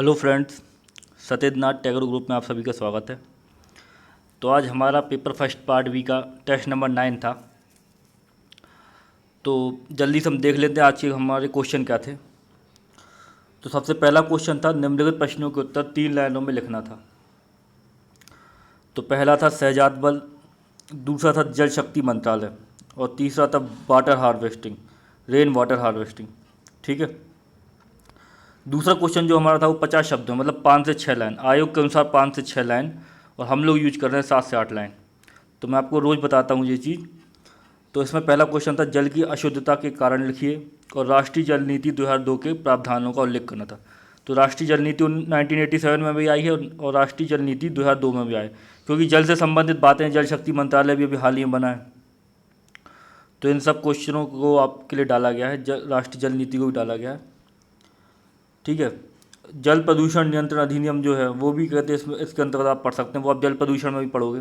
Hello friends, Satyanath Tagore group में आप सभी का स्वागत है। तो आज हमारा पेपर फर्स्ट पार्ट बी का टेस्ट नंबर 9 था। तो जल्दी से हम देख लेते हैं आज के हमारे क्वेश्चन क्या थे। तो सबसे पहला क्वेश्चन था, निम्नलिखित प्रश्नों के उत्तर 3 लाइनों में लिखना था। तो पहला था शहजाद बल, दूसरा था जल शक्ति मंत्रालय और तीसरा था water harvesting, rain water harvesting. ठीक है। दूसरा क्वेश्चन जो हमारा था वो 50 शब्दों मतलब 5 से 6 लाइन, आयोग के अनुसार 5 से 6 लाइन, और हम लोग यूज कर रहे हैं 7 से 8 लाइन। तो मैं आपको रोज़ बताता हूँ ये चीज़। तो इसमें पहला क्वेश्चन था, जल की अशुद्धता के कारण लिखिए और राष्ट्रीय जल नीति 2002 के प्रावधानों का उल्लेख करना था। तो राष्ट्रीय जल नीति 1987 में भी आई है और राष्ट्रीय जल नीति 2002 में भी आई, क्योंकि जल से संबंधित बातें जल शक्ति मंत्रालय भी अभी हाल ही में बना है। तो इन सब क्वेश्चनों को आपके लिए डाला गया है, राष्ट्रीय जल नीति को भी डाला गया है। ठीक है। जल प्रदूषण नियंत्रण अधिनियम जो है वो भी कहते हैं, इसमें इसके अंतर्गत आप पढ़ सकते हैं, वो आप जल प्रदूषण में भी पढ़ोगे।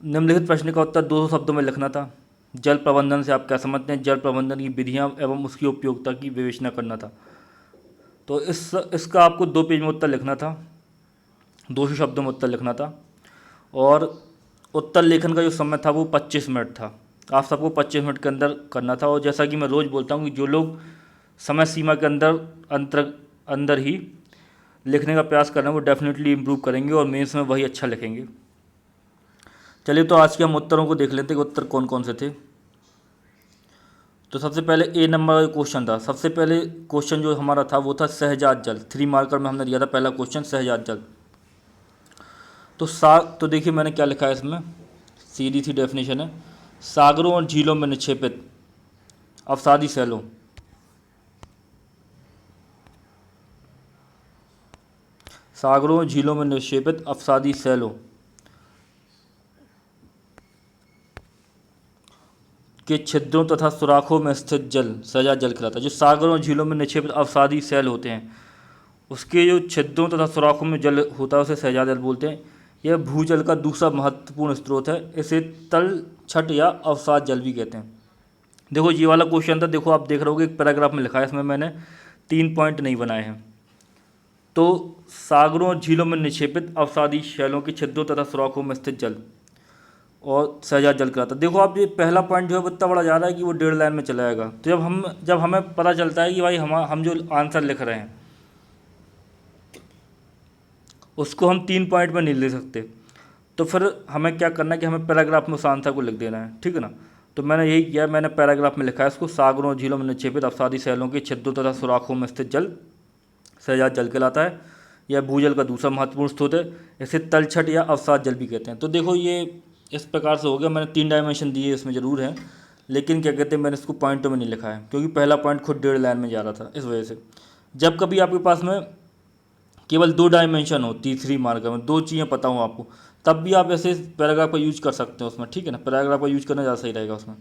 निम्नलिखित प्रश्न का उत्तर 200 शब्दों में लिखना था। जल प्रबंधन से आप क्या समझते हैं? जल प्रबंधन की विधियां एवं उसकी उपयोगिता की विवेचना करना था। तो इसका आपको 2 पेज में उत्तर लिखना था, 200 शब्दों में उत्तर लिखना था। और उत्तर लेखन का जो समय था वो 25 मिनट था। आप सबको 25 मिनट के अंदर करना था। और जैसा कि मैं रोज़ बोलता हूँ कि जो लोग समय सीमा के अंदर ही लिखने का प्रयास कर रहे हैं वो डेफिनेटली इम्प्रूव करेंगे और मेंस में वही अच्छा लिखेंगे। चलिए, तो आज के हम उत्तरों को देख लेते हैं कि उत्तर कौन कौन से थे। तो सबसे पहले ए नंबर का क्वेश्चन था। सबसे पहले क्वेश्चन जो हमारा था वो था शहजाद जल। 3 मार्कर में हमने दिया था पहला क्वेश्चन, शहजाद जल। तो देखिए मैंने क्या लिखा है इसमें, सीधी सी डेफिनेशन है, सागरों और झीलों में निक्षेपित अवसादी सैलों सागरों और झीलों में निक्षेपित अवसादी सैलों के छिद्रों तथा सुराखों में स्थित जल शहजाद जल कहलाता है। जो सागरों और झीलों में निक्षेपित अवसादी सैल होते हैं उसके जो छिद्रों तथा सुराखों में जल होता है उसे शहजाद जल बोलते हैं। यह भूजल का दूसरा महत्वपूर्ण स्रोत है। इसे तल छट या अवसाद जल भी कहते हैं। देखो ये वाला क्वेश्चन था, देखो आप देख रहे हो एक पैराग्राफ में लिखा है, इसमें मैंने 3 पॉइंट नहीं बनाए हैं। तो सागरों और झीलों में निक्षेपित अवसादी शैलों के छिद्रों तथा सुराखों में स्थित जल और शहजाद जल कहलाता है। देखो आप, ये पहला पॉइंट जो है वो इतना बड़ा जा रहा है कि वो 1.5 लाइन में चला जाएगा। तो जब हमें पता चलता है कि भाई हम जो आंसर लिख रहे हैं उसको हम 3 पॉइंट में नहीं ले सकते, तो फिर हमें क्या करना है कि हमें पैराग्राफ में उस आंसर को लिख देना है। ठीक है ना। तो मैंने यही किया, मैंने पैराग्राफ में लिखा है इसको, सागरों और झीलों में निक्षेपित अवसादी सैलों के छिद्रों तथा सुराखों में स्थित जल शहजाद जल कहलाता है। यह भूजल का दूसरा महत्वपूर्ण स्रोत है। इसे तलछट या अवसाद जल भी कहते हैं। तो देखो ये इस प्रकार से हो गया। मैंने 3 डायमेंशन दिए इसमें ज़रूर है, लेकिन क्या कहते हैं मैंने इसको पॉइंटों में नहीं लिखा है, क्योंकि पहला पॉइंट खुद 1.5 लाइन में जा रहा था। इस वजह से जब कभी आपके पास में केवल 2 डायमेंशन हो, तीसरी मार्कर में 2 चीज़ें पता हो आपको, तब भी आप ऐसे पैराग्राफ का यूज कर सकते हो उसमें। ठीक है ना। पैराग्राफ का यूज करना ज़्यादा सही रहेगा उसमें,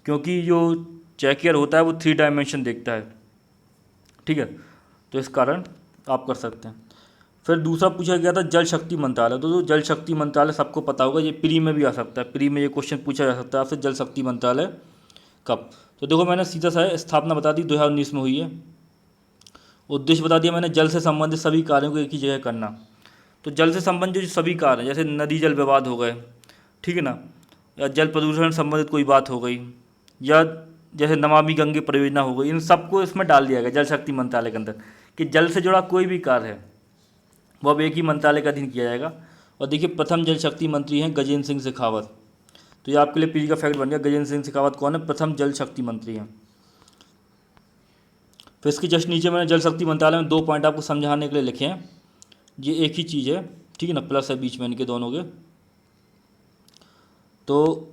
क्योंकि जो चेकियर होता है वो 3 डायमेंशन देखता है। ठीक है। तो इस कारण आप कर सकते हैं। फिर दूसरा पूछा गया था जल शक्ति मंत्रालय। तो जो जल शक्ति मंत्रालय सबको पता होगा, ये प्री में भी आ सकता है, प्री में ये क्वेश्चन पूछा जा सकता है आपसे, जल शक्ति मंत्रालय कब। तो देखो मैंने सीधा सा स्थापना बता दी, 2019 में हुई है। उद्देश्य बता दिया मैंने, जल से संबंधित सभी कार्यों को एक ही जगह करना। तो जल से संबंधित जो सभी कार्य हैं, जैसे नदी जल विवाद हो गए, ठीक है ना, या जल प्रदूषण से संबंधित कोई बात हो गई, या जैसे नमामि गंगे परियोजना हो गई, इन सबको इसमें डाल दिया गया जल शक्ति मंत्रालय के अंदर, कि जल से जुड़ा कोई भी कार्य है वो अब एक ही मंत्रालय का अधीन किया जाएगा। और देखिए प्रथम जल शक्ति मंत्री हैं गजेंद्र सिंह शेखावत। तो ये आपके लिए पीढ़ी का फैक्ट बन गया, गजेंद्र सिंह शेखावत कौन है? प्रथम जल शक्ति मंत्री हैं। फिर इसके जस्ट नीचे मैंने जल शक्ति मंत्रालय में 2 पॉइंट आपको समझाने के लिए लिखे हैं। ये एक ही चीज़ है, ठीक है ना, प्लस है बीच में इनके दोनों के। तो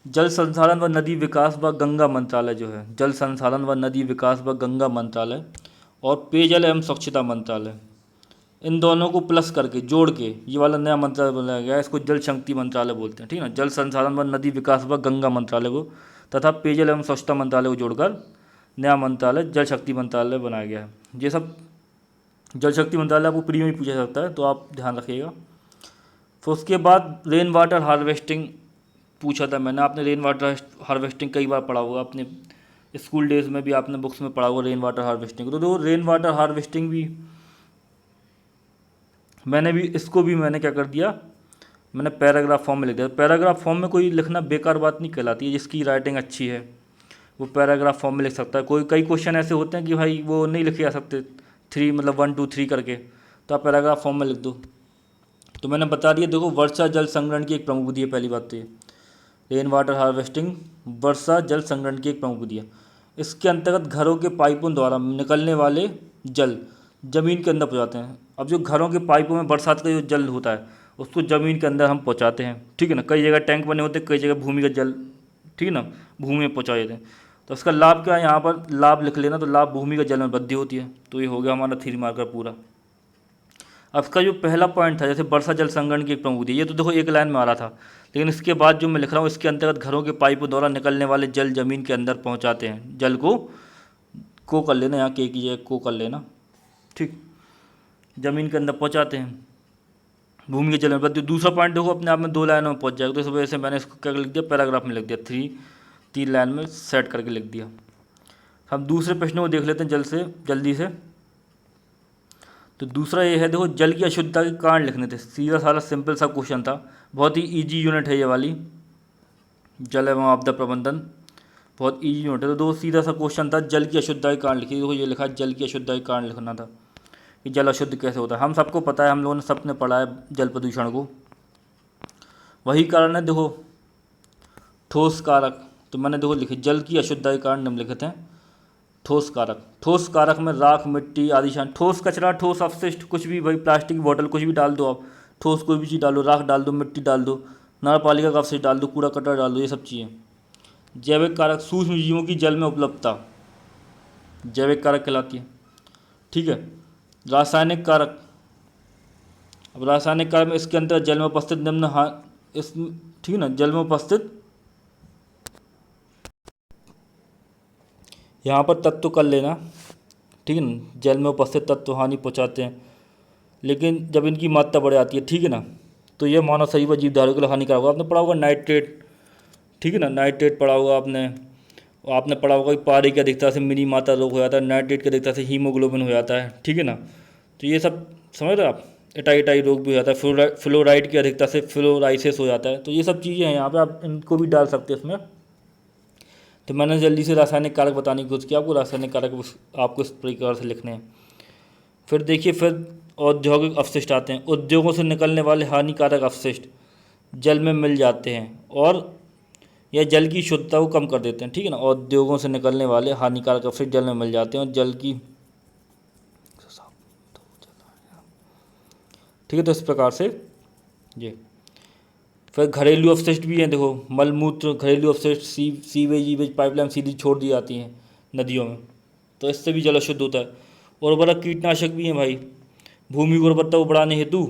जल संसाधन व नदी विकास व गंगा मंत्रालय जो है, जल संसाधन व नदी विकास व गंगा मंत्रालय और पेयजल एवं स्वच्छता मंत्रालय, इन दोनों को प्लस करके जोड़ के ये वाला नया मंत्रालय बनाया गया है। इसको जल शक्ति मंत्रालय बोलते हैं। ठीक है ना। जल संसाधन व नदी विकास व गंगा मंत्रालय को तथा पेयजल एवं स्वच्छता मंत्रालय को जोड़कर नया मंत्रालय जल शक्ति मंत्रालय बनाया गया है। ये सब जल शक्ति मंत्रालय आपको प्री में ही पूछा जाता है, तो आप ध्यान रखिएगा। फिर उसके बाद रेन वाटर हार्वेस्टिंग पूछा था मैंने, आपने रेन वाटर हार्वेस्टिंग कई बार पढ़ा होगा अपने स्कूल डेज में भी आपने बुक्स में पढ़ा होगा रेन वाटर हार्वेस्टिंग। तो देखो रेन वाटर हार्वेस्टिंग भी इसको भी मैंने क्या कर दिया, मैंने पैराग्राफ फॉर्म में लिख दिया। पैराग्राफ फॉर्म में कोई लिखना बेकार बात नहीं कहलाती है, जिसकी राइटिंग अच्छी है वो पैराग्राफ फॉर्म में लिख सकता है। कई क्वेश्चन ऐसे होते हैं कि भाई वो नहीं लिखे जा सकते 3 मतलब 1 2 3 करके, तो आप पैराग्राफ फॉर्म में लिख दो। तो मैंने बता दिया, देखो वर्षा जल संग्रहण की एक प्रमुख विधि है। पहली बात तो ये रेन वाटर हार्वेस्टिंग वर्षा जल संग्रहण की एक प्रमुख विधि है। इसके अंतर्गत घरों के पाइपों द्वारा निकलने वाले जल ज़मीन के अंदर पहुँचाते हैं। अब जो घरों के पाइपों में बरसात का जो जल होता है उसको ज़मीन के अंदर हम पहुँचाते हैं, ठीक है ना। कई जगह टैंक बने होते हैं, कई जगह भूमिगत जल, ठीक है ना, भूमि में पहुँचाए जाते हैं। तो इसका लाभ क्या है, यहाँ पर लाभ लिख लेना। तो लाभ भूमिगत जल में वृद्धि होती है। तो ये हो गया हमारा 3 मार्कर पूरा। अब इसका जो पहला पॉइंट था, जैसे वर्षा जल संग्रहण की एक प्रमुख विधि, ये तो देखो एक लाइन में आ रहा था, लेकिन इसके बाद जो मैं लिख रहा हूँ इसके अंतर्गत घरों के पाइपों द्वारा निकलने वाले जल जमीन के अंदर पहुँचाते हैं। जल को कर लेना, यहाँ के की जगह को कर लेना, ठीक, ज़मीन के अंदर पहुँचाते हैं भूमि के जल में वृद्धि। दूसरा पॉइंट देखो अपने आप में 2 लाइनों में पहुँच जाएगा। तो इस वजह से मैंने इसको क्या लिख दिया, पैराग्राफ में लिख दिया, 3 लाइन में सेट करके लिख दिया। हम दूसरे प्रश्नों को देख लेते हैं जल्दी से। तो दूसरा ये है, देखो जल की अशुद्धता के कारण लिखने थे। सीधा सारा सिंपल सा क्वेश्चन था, बहुत ही इजी यूनिट है ये वाली, जल एवं आपदा प्रबंधन, बहुत इजी यूनिट है। तो दो सीधा सा क्वेश्चन था, जल की अशुद्धता के कारण लिखिए। देखो ये लिखा है जल की अशुद्धता के कारण लिखना था कि जल अशुद्ध कैसे होता है। हम सबको पता है, हम लोगों ने सबने पढ़ा है जल प्रदूषण को। वही कारण है देखो ठोस कारक। तो मैंने देखो लिखे जल की अशुद्धता के कारण निम्नलिखित हैं। ठोस कारक, ठोस कारक में राख, मिट्टी आदि शामिल। ठोस कचरा, ठोस अपशिष्ट, कुछ भी, भाई प्लास्टिक की बोतल कुछ भी डाल दो आप, ठोस कोई भी चीज़ डालो, राख डाल दो, मिट्टी डाल दो, नगरपालिका का अपशिष्ट डाल दो, कूड़ा कचरा डाल दो, ये सब चीज़ें। जैविक कारक, सूक्ष्म जीवों की जल में उपलब्धता जैविक कारक कहलाती है, ठीक है। रासायनिक कारक, अब रासायनिक कारक में इसके अंदर जल में उपस्थित निम्न इस, ठीक है ना, जल में उपस्थित यहाँ पर तत्व कर लेना, ठीक है ना, जल में उपस्थित तत्व हानि पहुँचाते हैं, लेकिन जब इनकी मात्रा बढ़ जाती है, ठीक है ना, तो ये मानव शरीर व जीवधारियों के लिए हानिकारक होगा। आपने पढ़ा होगा नाइट्रेट, ठीक है ना, नाइट्रेट पढ़ा होगा आपने पढ़ा होगा कि पारे की अधिकता से मिनी मात्रा रोग हो जाता है, नाइट्रेट की अधिकता से हीमोग्लोबिन हो जाता है, ठीक है ना। तो ये सब समझ रहे आप, एटाइटाई रोग भी हो जाता है, फ्लोराइड की अधिकता से फ्लोराइसिस हो जाता है। तो ये सब चीज़ें हैं, यहाँ पे आप इनको भी डाल सकते हैं इसमें। तो मैंने जल्दी से रासायनिक कारक बताने की कोशिश की आपको। रासायनिक कारक आपको इस प्रकार से लिखने हैं। फिर देखिए, फिर औद्योगिक अपशिष्ट आते हैं। उद्योगों से निकलने वाले हानिकारक अपशिष्ट जल में मिल जाते हैं और यह जल की शुद्धता को कम कर देते हैं, ठीक है ना। उद्योगों से निकलने वाले हानिकारक अपशिष्ट जल में मिल जाते हैं और जल की, ठीक है। तो इस प्रकार से ये फिर घरेलू अपशिष्ट भी हैं, देखो मलमूत्र, घरेलू अपशिष्ट, सीवेज पाइपलाइन सीधी छोड़ दी जाती हैं नदियों में, तो इससे भी जल अशुद्ध होता है। उर्वरक कीटनाशक भी हैं भाई, भूमि की उर्वरता को बढ़ाने हेतु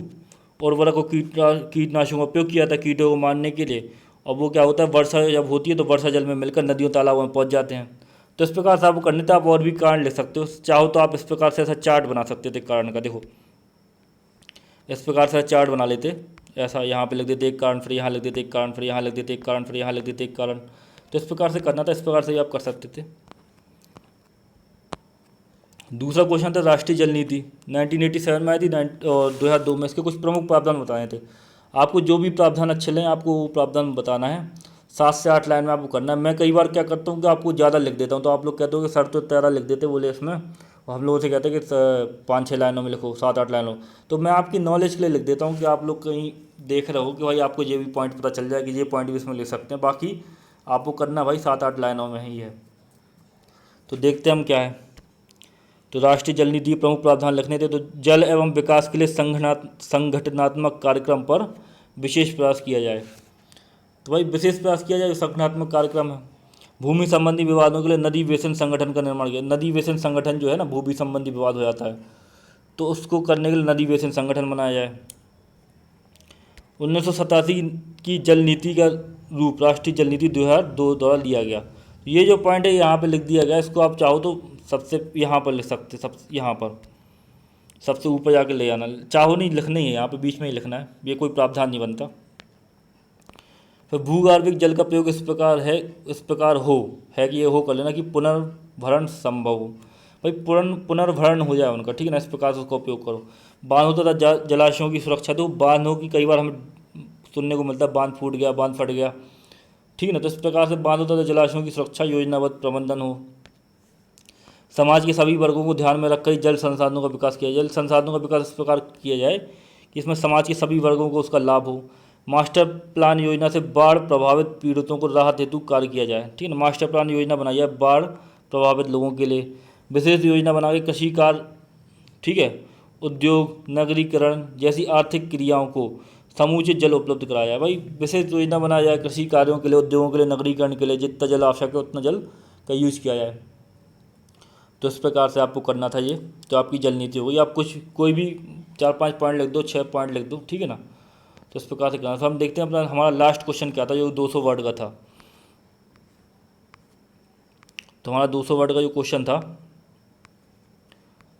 उर्वरक को कीटनाशकों का उपयोग किया जाता है कीटों को मारने के लिए। और वो क्या होता है, वर्षा जब होती है तो वर्षा जल में मिलकर नदियों तालाबों में पहुंच जाते हैं। तो इस प्रकार से आपको करने तो आप और भी कारण लिख सकते हो, चाहो तो आप इस प्रकार से ऐसा चार्ट बना सकते थे कारण का। देखो इस प्रकार से चार्ट बना लेते, ऐसा यहाँ पे लिख देते एक कारण, फिर यहाँ लिख देते एक कारण, फिर यहाँ लिख देते एक कारण, फिर यहाँ लिख देते एक कारण। तो इस प्रकार से करना था, इस प्रकार से भी आप कर सकते थे। दूसरा क्वेश्चन था राष्ट्रीय जल नीति, 1987 में आई थी और 2002 में। इसके कुछ प्रमुख प्रावधान बताए थे। आपको जो भी प्रावधान अच्छे लगें आपको वो प्रावधान बताना है। 7 से 8 लाइन में आपको करना है। मैं कई बार क्या करता हूँ कि आपको ज़्यादा लिख देता हूँ, तो आप लोग कहते हो कि सर तो तेरा लिख देते बोले इसमें, और हम लोगों से कहते हैं कि 5-6 लाइनों में लिखो, 7-8 लाइनों। तो मैं आपकी नॉलेज के लिए लिख देता हूँ कि आप लोग कहीं देख रहे हो कि भाई आपको ये भी पॉइंट पता चल जाए कि ये पॉइंट भी इसमें लिख सकते हैं। बाकी आपको करना भाई 7-8 लाइनों में ही है। तो देखते हैं हम क्या है। तो राष्ट्रीय जल नीति के प्रमुख प्रावधान लिखने थे। तो जल एवं विकास के लिए संगठनात्मक कार्यक्रम पर विशेष प्रयास किया जाए। तो भाई विशेष प्रयास किया जाए, संगठनात्मक कार्यक्रम है। भूमि संबंधी विवादों के लिए नदी वेसन संगठन का निर्माण किया। नदी वेसन संगठन जो है ना, भूमि संबंधी विवाद हो जाता है तो उसको करने के लिए नदी वेसन संगठन बनाया जाए। 1987 की जल नीति का रूप राष्ट्रीय जल नीति 2002 द्वारा लिया गया। ये जो पॉइंट है यहाँ पे लिख दिया गया, इसको आप चाहो तो सबसे यहाँ पर लिख सकते, यहाँ पर सबसे ऊपर जाके ले जाना, चाहो नहीं लिखना ही है, यहाँ पे बीच में ही लिखना है, ये कोई प्रावधान नहीं बनता। फिर भूगर्भिक जल का प्रयोग इस प्रकार है, इस प्रकार हो है कि ये हो कर लेना कि पुनर्भरण संभव हो, भाई पुनर्भरण हो जाए उनका, ठीक है ना, इस प्रकार से उसका उपयोग करो। बांधों तथा जलाशयों की सुरक्षा, तो बांधों की कई बार हमें सुनने को मिलता है बांध फूट गया, बांध फट गया, ठीक है ना, तो इस प्रकार से बांधों तथा जलाशयों की सुरक्षा योजनाबद्ध प्रबंधन हो। समाज के सभी वर्गों को ध्यान में रखकर जल संसाधनों का विकास किया जाए। जल संसाधनों का विकास इस प्रकार किया जाए कि इसमें समाज के सभी वर्गों को उसका लाभ हो। मास्टर प्लान योजना से बाढ़ प्रभावित पीड़ितों को राहत हेतु कार्य किया जाए, ठीक है ना, मास्टर प्लान योजना बनाई जाए बाढ़ प्रभावित लोगों के लिए। विशेष योजना बना के कृषि कार्य, ठीक है, उद्योग, नगरीकरण जैसी आर्थिक क्रियाओं को समुचित जल उपलब्ध कराया जाए। भाई विशेष योजना बनाया जाए कृषि कार्यों के लिए, उद्योगों के लिए, नगरीकरण के लिए, जितना जल आवश्यक है उतना जल का यूज किया जाए। तो इस प्रकार से आपको करना था ये, तो आपकी जल नीति होगी। आप कुछ कोई भी 4-5 पॉइंट लिख दो, 6 पॉइंट लिख दो, ठीक है ना, तो इस प्रकार से करना। तो हम देखते हैं अपना हमारा लास्ट क्वेश्चन क्या था, जो 200 वर्ड का था। तो हमारा 200 वर्ड का जो क्वेश्चन था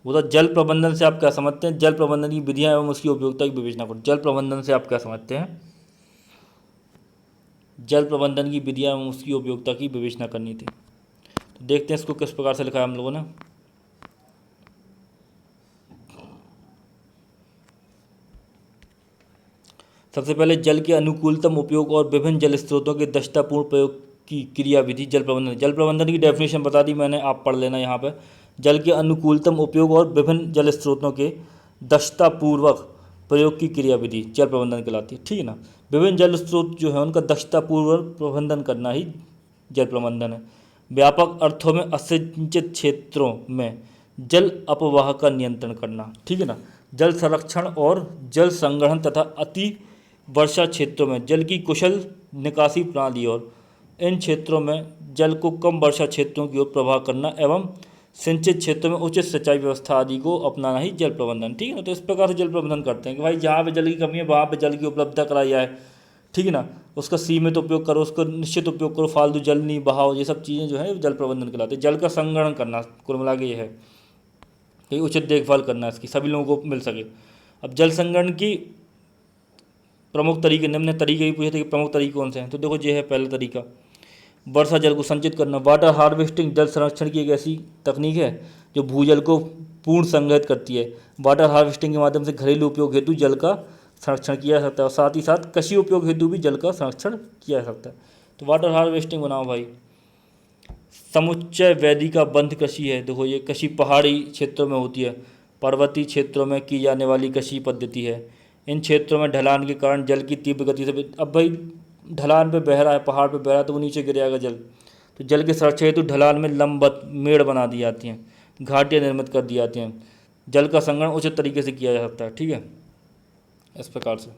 वो था जल प्रबंधन से आप क्या समझते हैं, जल प्रबंधन की विधियां एवं उसकी उपयोगिता की विवेचना करो। जल प्रबंधन से आप क्या समझते हैं, जल प्रबंधन की विधियां एवं उसकी उपयोगिता की विवेचना करनी थी। तो देखते हैं इसको किस प्रकार से लिखा है हम लोगों ने। सबसे पहले जल के अनुकूलतम उपयोग और विभिन्न जल स्रोतों के दक्षतापूर्ण प्रयोग की क्रिया विधि जल प्रबंधन। जल प्रबंधन की डेफिनेशन बता दी मैंने, आप पढ़ लेना यहाँ पे। जल के अनुकूलतम उपयोग और विभिन्न जल स्रोतों के दक्षतापूर्वक प्रयोग की क्रिया विधि जल प्रबंधन कहलाती है, ठीक है ना। विभिन्न जल स्रोत जो है उनका दक्षतापूर्वक प्रबंधन करना ही जल प्रबंधन है। व्यापक अर्थों में असिंचित क्षेत्रों में जल अपवाह का नियंत्रण करना, ठीक है ना। जल संरक्षण और जल संग्रहण तथा अति वर्षा क्षेत्रों में जल की कुशल निकासी प्रणाली और इन क्षेत्रों में जल को कम वर्षा क्षेत्रों की ओर प्रवाह करना एवं सिंचित क्षेत्रों में उचित सिंचाई व्यवस्था आदि को अपनाना ही जल प्रबंधन, ठीक है ना। तो इस प्रकार से जल प्रबंधन करते हैं कि भाई जहाँ पे जल की कमी है वहाँ पे जल की उपलब्धता कराई जाए, ठीक है ना, उसका सीमित उपयोग करो, उसका निश्चित उपयोग करो, फालतू जल नहीं बहाओ, ये सब चीज़ें जो है जल प्रबंधन कहलाते हैं। जल का संग्रहण करना कुल मिला के ये है कि उचित देखभाल करना इसकी, सभी लोगों को मिल सके। अब जल संग्रहण की प्रमुख तरीके, निम्न तरीके भी पूछे थे कि प्रमुख तरीके कौन से हैं, तो देखो ये है पहला तरीका, वर्षा जल को संचित करना। वाटर हार्वेस्टिंग जल संरक्षण की एक ऐसी तकनीक है जो भूजल को पूर्ण संग्रहित करती है। वाटर हार्वेस्टिंग के माध्यम से घरेलू उपयोग हेतु जल का संरक्षण किया जा सकता है और साथ ही साथ कृषि उपयोग हेतु भी जल का संरक्षण किया जा सकता है। तो वाटर हार्वेस्टिंग बनाओ भाई। समुच्चय वेदिका बंध कृषि है, देखो ये कृषि पहाड़ी क्षेत्रों में होती है, पर्वतीय क्षेत्रों में की जाने वाली कृषि पद्धति है। इन क्षेत्रों में ढलान के कारण जल की तीव्र गति से, अब भाई ढलान पे बह रहा है, पहाड़ पे बह रहा है तो वो नीचे गिर जाएगा जल, तो जल के संरक्षण हेतु ढलान में लंबवत मेड़ बना दी जाती हैं, घाटियाँ निर्मित कर दी जाती हैं। जल का संग्रहण उचित तरीके से किया जा सकता है, ठीक है, इस प्रकार से।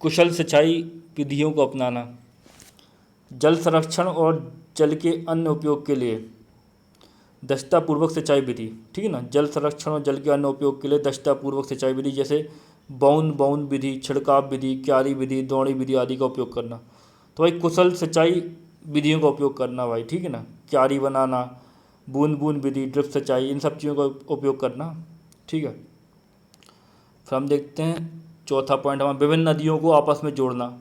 कुशल सिंचाई विधियों को अपनाना। जल संरक्षण और जल के अन्य उपयोग के लिए दक्षतापूर्वक सिंचाई विधि, ठीक है ना। जल संरक्षण और जल के अन्य उपयोग के लिए दक्षतापूर्वक सिंचाई विधि जैसे बाउंड विधि, छिड़काव विधि, क्यारी विधि, द्रोणी विधि आदि का उपयोग करना। तो भाई कुशल सिंचाई विधियों का उपयोग करना भाई, ठीक है ना, क्यारी बनाना, बूंद बूंद विधि, ड्रिप सिंचाई, इन सब चीज़ों का उपयोग करना, ठीक है। फिर हम देखते हैं चौथा पॉइंट हमारा, विभिन्न नदियों को आपस में जोड़ना।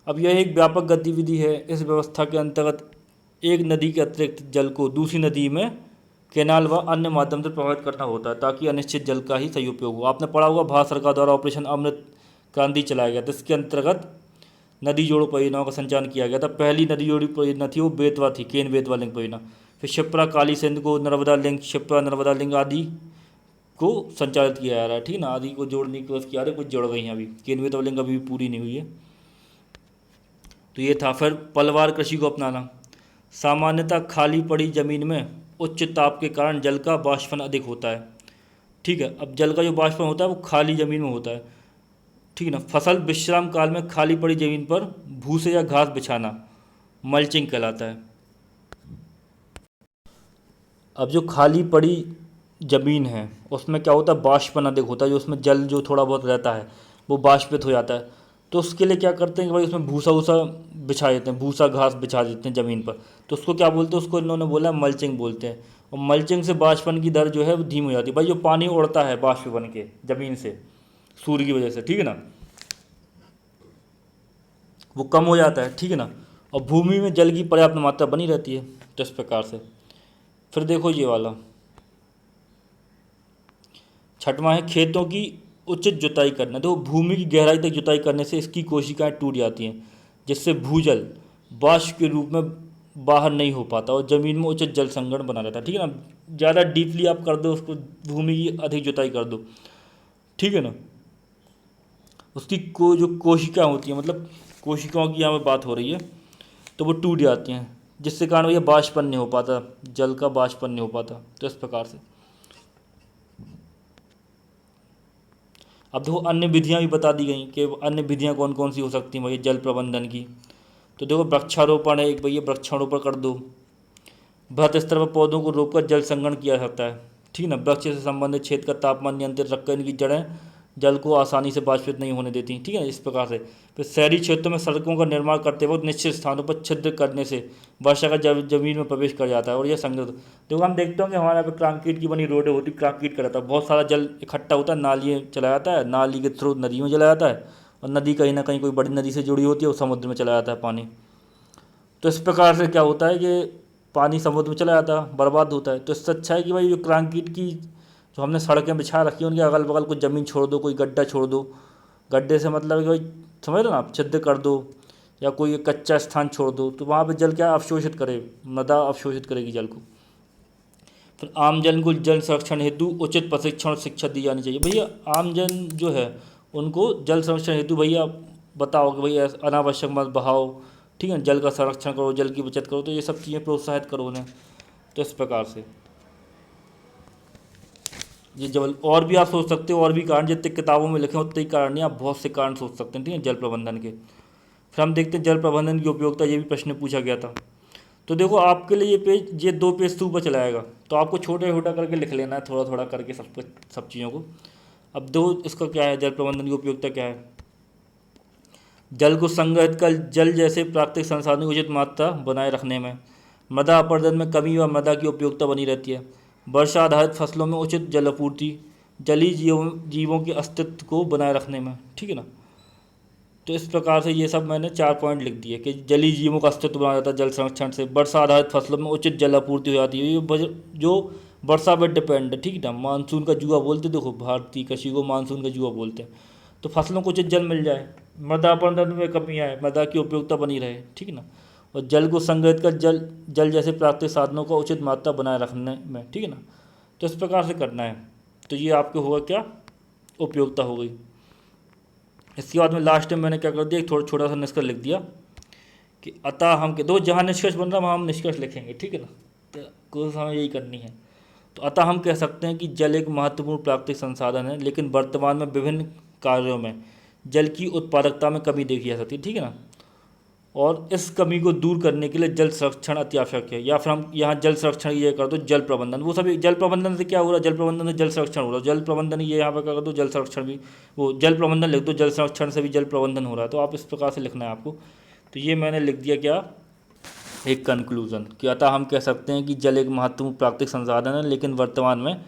अब यह एक व्यापक गतिविधि है। इस व्यवस्था के अंतर्गत एक नदी के अतिरिक्त जल को दूसरी नदी में कैनाल व अन्य माध्यम से प्रभावित करना होता है ताकि अनिश्चित जल का ही सही उपयोग हो। आपने पढ़ा होगा भारत सरकार द्वारा ऑपरेशन अमृत क्रांति चलाया गया था, इसके अंतर्गत नदी जोड़ो परियोजनाओं का संचालन किया गया था। पहली नदी जोड़ी परियोजना थी वो बेतवा थी, केन बेतवा लिंक परियोजना। फिर शिप्रा काली सिंध को नर्मदा लिंक, शिप्रा नर्मदा लिंक आदि को संचालित किया जा रहा है, ठीक है ना, आदि को जोड़ने की कोशिश किया, कुछ जोड़ गई हैं अभी, केन बेतवा लिंक अभी भी पूरी नहीं हुई है। तो ये था। फिर पलवार कृषि को अपनाना। सामान्यतः खाली पड़ी जमीन में उच्च ताप के कारण जल का वाष्पन अधिक होता है, ठीक है। अब जल का जो वाष्पन होता है वो खाली ज़मीन में होता है, ठीक है ना। फसल विश्राम काल में खाली पड़ी ज़मीन पर भूसे या घास बिछाना मल्चिंग कहलाता है। अब जो खाली पड़ी ज़मीन है उसमें क्या होता है, वाष्पन अधिक होता है, जो उसमें जल जो थोड़ा बहुत रहता है वो वाष्पित हो जाता है। तो उसके लिए क्या करते हैं कि भाई उसमें भूसा वूसा बिछा देते हैं, भूसा घास बिछा देते हैं ज़मीन पर। तो उसको क्या बोलते हैं, उसको इन्होंने बोला मल्चिंग बोलते हैं। और मल्चिंग से वाष्पन की दर जो है वो धीमी हो जाती है। भाई जो पानी उड़ता है वाष्प बन के ज़मीन से सूर्य की वजह से, ठीक है ना, वो कम हो जाता है, ठीक है ना, और भूमि में जल की पर्याप्त मात्रा बनी रहती है। तो इस प्रकार से फिर देखो ये वाला छठवां है खेतों की उचित जुताई करना। तो भूमि की गहराई तक जुताई करने से इसकी कोशिकाएं टूट जाती हैं, जिससे भूजल वाष्प के रूप में बाहर नहीं हो पाता और ज़मीन में उचित जल संग्रहण बना रहता है, ठीक है ना। ज़्यादा डीपली आप कर दो उसको, भूमि की अधिक जुताई कर दो, ठीक है ना, उसकी जो कोशिका होती है, मतलब कोशिकाओं की यहाँ पे बात हो रही है, तो वो टूट जाती हैं, जिससे कारण भैया वाष्पन नहीं हो पाता, जल का वाष्पन नहीं हो पाता। तो इस प्रकार से अब देखो अन्य विधियाँ भी बता दी गई कि अन्य विधियाँ कौन कौन सी हो सकती हैं भैया जल प्रबंधन की। तो देखो वृक्षारोपण है एक भैया, वृक्षारोपण कर दो। बृहत स्तर पर पौधों को रोककर जल संग्रहण किया जाता है, ठीक है ना। वृक्ष से संबंधित क्षेत्र का तापमान नियंत्रित रखकर इनकी जड़ें जल को आसानी से वाष्पित नहीं होने देती, ठीक है, इस प्रकार से। फिर शहरी क्षेत्रों में सड़कों का निर्माण करते वक्त निश्चित स्थानों पर छिद्र करने से वर्षा का जमीन में प्रवेश कर जाता है और यह संग्रहित। देखो हम देखते हैं कि हमारे यहाँ पे कंक्रीट की बनी रोडें होती, कंक्रीट का रहता है, बहुत सारा जल इकट्ठा होता है, नाली चला जाता है, नाली के थ्रू नदी में चला जाता है, और नदी कहीं ना कहीं कोई बड़ी नदी से जुड़ी होती है, वो समुद्र में चला जाता है पानी। तो इस प्रकार से क्या होता है कि पानी समुद्र में चला जाता है, बर्बाद होता है। तो इससे अच्छा है कि भाई जो कंक्रीट की जो हमने सड़कें बिछा रखी हैं उनके अगल बगल कुछ ज़मीन छोड़ दो, कोई गड्ढा छोड़ दो। गड्ढे से मतलब कि भाई समझ रहे हो ना आप, छिद्र कर दो या कोई कच्चा स्थान छोड़ दो, तो वहाँ पे जल क्या अवशोषित करे, मृदा अवशोषित करेगी जल को। फिर आम जन को जल संरक्षण हेतु उचित प्रशिक्षण और शिक्षा दी जानी चाहिए। भैया आम जन जो है उनको जल संरक्षण हेतु भैया बताओ कि भैया अनावश्यक मत बहाओ, ठीक है, जल का संरक्षण करो, जल की बचत करो, तो ये सब चीज़ें प्रोत्साहित करो उन्हें। तो इस प्रकार से ये जल और भी आप सोच सकते हो, और भी कारण जितने किताबों में लिखे हैं उतने ही कारण नहीं, आप बहुत से कारण सोच सकते हैं, ठीक है, जल प्रबंधन के। फिर हम देखते हैं जल प्रबंधन की उपयोगिता, ये भी प्रश्न पूछा गया था। तो देखो आपके लिए ये 2 पेज से ऊपर चलाएगा, तो आपको छोटा छोटा करके लिख लेना है, थोड़ा थोड़ा करके सब चीज़ों को। अब दो इसका क्या है, जल प्रबंधन की उपयोगिता क्या है। जल को संग्रहित कर जल जैसे प्राकृतिक संसाधनों की उचित मात्रा बनाए रखने में, मृदा अपरदन में कमी व मृदा की उपयोगिता बनी रहती है, वर्षा आधारित फसलों में उचित जल आपूर्ति, जलीय जीवों के अस्तित्व को बनाए रखने में, ठीक है ना। तो इस प्रकार से ये सब मैंने 4 पॉइंट लिख दिए कि जलीय जीवों का अस्तित्व बना जाता है जल संरक्षण से, वर्षा आधारित फसलों में उचित जल आपूर्ति हो जाती है, ये जो वर्षा पर डिपेंड है, ठीक है ना। मानसून का जुआ बोलते, देखो भारतीय कृषि को मानसून का जुआ बोलते हैं। तो फसलों को उचित जल मिल जाए, मृदा अपरदन में कमी आए, मृदा की उपयोगिता बनी रहे, ठीक है ना, और जल को संग्रहित कर जल जैसे प्राकृतिक साधनों का उचित मात्रा बनाए रखने में, ठीक है ना। तो इस प्रकार से करना है। तो ये आपके होगा क्या, उपयोगिता हो गई। इसके बाद में लास्ट में मैंने क्या कर दिया, एक थोड़ा छोटा सा निष्कर्ष लिख दिया कि अतः हम के दो जहाँ निष्कर्ष बन रहा है वहाँ हम निष्कर्ष लिखेंगे, ठीक है ना। तो कोशिश हमें यही करनी है। तो अतः हम कह सकते हैं कि जल एक महत्वपूर्ण प्राकृतिक संसाधन है, लेकिन वर्तमान में विभिन्न कार्यों में जल की उत्पादकता में कमी देखी जा सकती है, ठीक है ना। और इस कमी को दूर करने के लिए जल संरक्षण अति आवश्यक है, या फिर हम यहाँ जल संरक्षण ये कर दो जल प्रबंधन, वो सभी जल प्रबंधन से क्या हो रहा है, जल प्रबंधन से जल संरक्षण हो रहा है, जल प्रबंधन ये यहाँ पर कर दो जल संरक्षण भी, वो जल प्रबंधन लिख दो, जल संरक्षण से भी जल प्रबंधन हो रहा है। तो आप इस प्रकार से लिखना है आपको। तो ये मैंने लिख दिया क्या, एक कंक्लूजन कि अतः हम कह सकते हैं कि जल एक महत्वपूर्ण प्राकृतिक संसाधन है, लेकिन वर्तमान में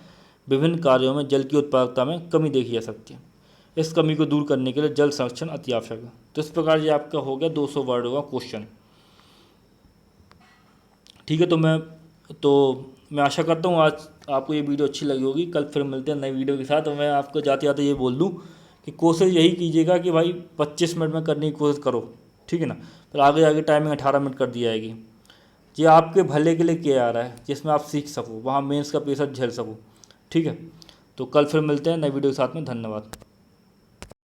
विभिन्न कार्यों में जल की उत्पादकता में कमी देखी जा सकती है। इस कमी को दूर करने के लिए जल संरक्षण अति आवश्यक है। तो इस प्रकार ये आपका हो गया 200 वर्डों का क्वेश्चन, ठीक है। तो मैं आशा करता हूँ आज आपको ये वीडियो अच्छी लगी होगी। कल फिर मिलते हैं नई वीडियो के साथ। और मैं आपको जाते जाते ये बोल दूँ कि कोशिश यही कीजिएगा कि भाई 25 मिनट में करने की कोशिश करो, ठीक है ना। फिर आगे आगे टाइमिंग 18 मिनट कर दी जाएगी। ये आपके भले के लिए किया जा रहा है, जिसमें आप सीख सको, वहाँ मेंस का प्रेशर झेल सको, ठीक है। तो कल फिर मिलते हैं नई वीडियो के साथ में। धन्यवाद।